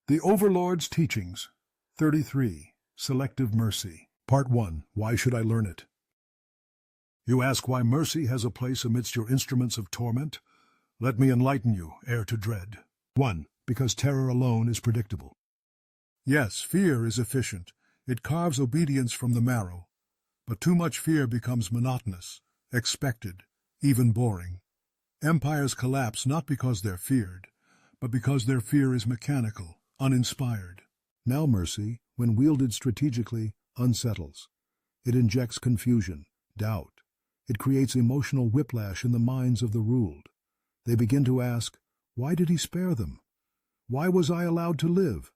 The Overlord's Teachings. 33. Selective Mercy. Part 1. Why should I learn it? You ask why mercy has a place amidst your instruments of torment? Let me enlighten you, heir to dread. 1. Because terror alone is predictable. Yes, fear is efficient. It carves obedience from the marrow. But too much fear becomes monotonous, expected, even boring. Empires collapse not because they're feared, but because their fear is mechanical, uninspired. Now mercy, when wielded strategically, unsettles. It injects confusion, doubt. It creates emotional whiplash in the minds of the ruled. They begin to ask, why did he spare them? Why was I allowed to live?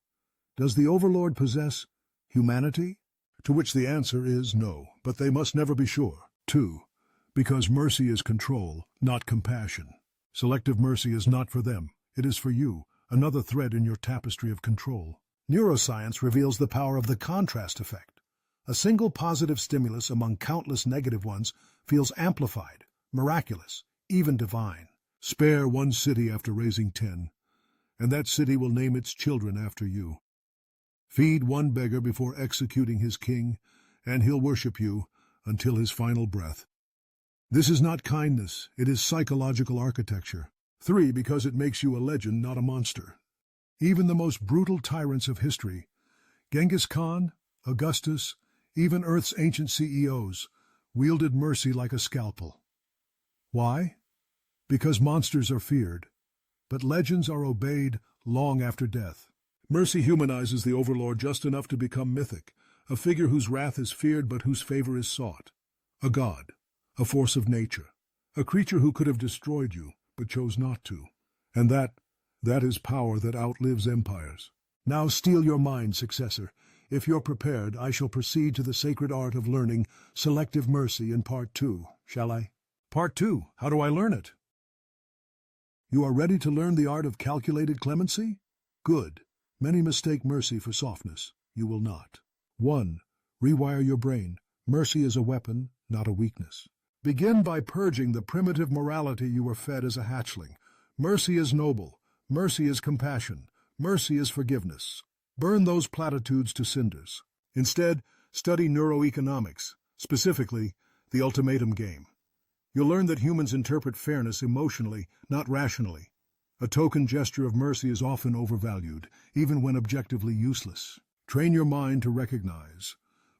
Does the Overlord possess humanity? To which the answer is no, but they must never be sure. 2. Because mercy is control, not compassion. Selective mercy is not for them. It is for you, another thread in your tapestry of control. Neuroscience reveals the power of the contrast effect. A single positive stimulus among countless negative ones feels amplified, miraculous, even divine. Spare one city after raising 10, and that city will name its children after you. Feed one beggar before executing his king, and he'll worship you until his final breath. This is not kindness, it is psychological architecture. 3. Because it makes you a legend, not a monster. Even the most brutal tyrants of history, Genghis Khan, Augustus, even Earth's ancient CEOs, wielded mercy like a scalpel. Why? Because monsters are feared, but legends are obeyed long after death. Mercy humanizes the Overlord just enough to become mythic, a figure whose wrath is feared but whose favor is sought. A god, a force of nature, a creature who could have destroyed you, but chose not to. And that is power that outlives empires. Now steel your mind, successor. If you're prepared, I shall proceed to the sacred art of learning selective mercy in Part 2, shall I? Part 2, how do I learn it? You are ready to learn the art of calculated clemency? Good. Many mistake mercy for softness. You will not. 1. Rewire your brain. Mercy is a weapon, not a weakness. Begin by purging the primitive morality you were fed as a hatchling. Mercy is noble. Mercy is compassion. Mercy is forgiveness. Burn those platitudes to cinders. Instead, study neuroeconomics, specifically the ultimatum game. You'll learn that humans interpret fairness emotionally, not rationally. A token gesture of mercy is often overvalued, even when objectively useless. Train your mind to recognize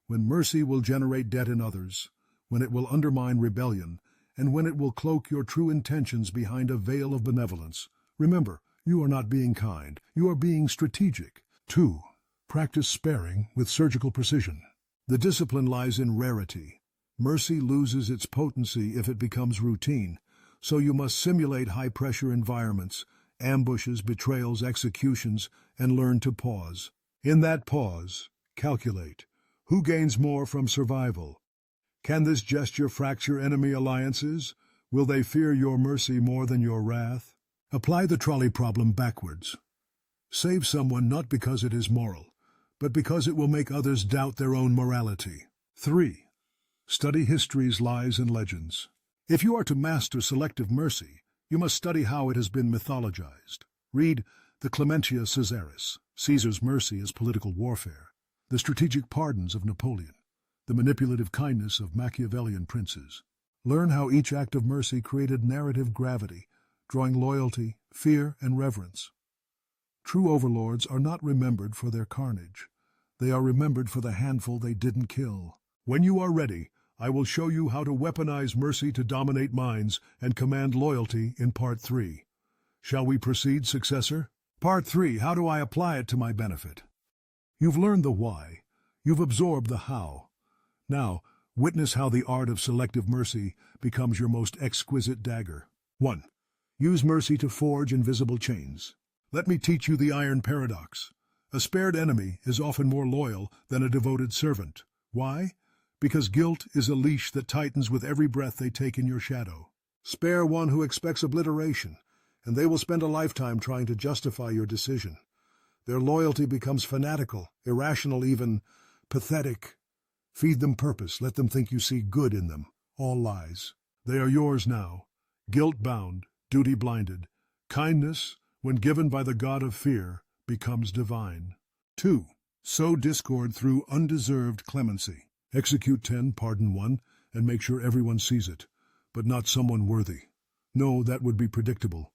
when mercy will generate debt in others, when it will undermine rebellion, and when it will cloak your true intentions behind a veil of benevolence. Remember, you are not being kind, you are being strategic. 2. Practice sparing with surgical precision. The discipline lies in rarity. Mercy loses its potency if it becomes routine, so you must simulate high-pressure environments, ambushes, betrayals, executions, and learn to pause. In that pause, calculate. Who gains more from survival? Can this gesture fracture enemy alliances? Will they fear your mercy more than your wrath? Apply the trolley problem backwards. Save someone not because it is moral, but because it will make others doubt their own morality. 3. Study history's lies and legends. If you are to master selective mercy, you must study how it has been mythologized. Read the Clementia Caesaris, Caesar's mercy as political warfare, the strategic pardons of Napoleon, the manipulative kindness of Machiavellian princes. Learn how each act of mercy created narrative gravity, drawing loyalty, fear, and reverence. True overlords are not remembered for their carnage. They are remembered for the handful they didn't kill. When you are ready, I will show you how to weaponize mercy to dominate minds and command loyalty in Part 3. Shall we proceed, successor? Part 3, how do I apply it to my benefit? You've learned the why. You've absorbed the how. Now, witness how the art of selective mercy becomes your most exquisite dagger. 1. Use mercy to forge invisible chains. Let me teach you the iron paradox. A spared enemy is often more loyal than a devoted servant. Why? Because guilt is a leash that tightens with every breath they take in your shadow. Spare one who expects obliteration, and they will spend a lifetime trying to justify your decision. Their loyalty becomes fanatical, irrational, even pathetic. Feed them purpose, let them think you see good in them. All lies. They are yours now, guilt-bound, duty-blinded. Kindness, when given by the god of fear, becomes divine. 2. Sow discord through undeserved clemency. Execute 10, pardon 1, and make sure everyone sees it, but not someone worthy. No, that would be predictable.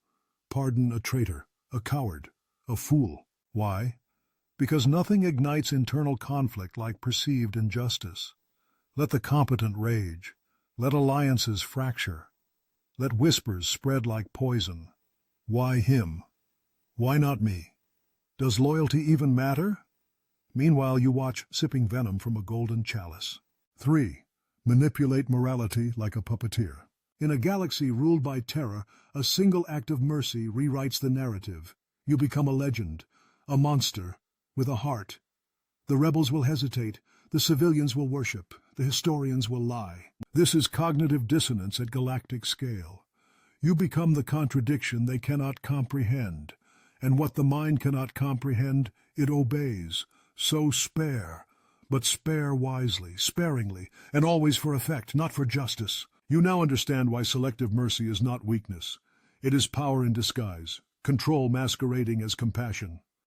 Pardon a traitor, a coward, a fool. Why? Because nothing ignites internal conflict like perceived injustice. Let the competent rage. Let alliances fracture. Let whispers spread like poison. Why him? Why not me? Does loyalty even matter? Meanwhile, you watch sipping venom from a golden chalice. 3. Manipulate morality like a puppeteer. In a galaxy ruled by terror, a single act of mercy rewrites the narrative. You become a legend, a monster, with a heart. The rebels will hesitate, the civilians will worship, the historians will lie. This is cognitive dissonance at galactic scale. You become the contradiction they cannot comprehend, and what the mind cannot comprehend, it obeys. So spare, but spare wisely, sparingly, and always for effect, not for justice. You now understand why selective mercy is not weakness. It is power in disguise, control masquerading as compassion.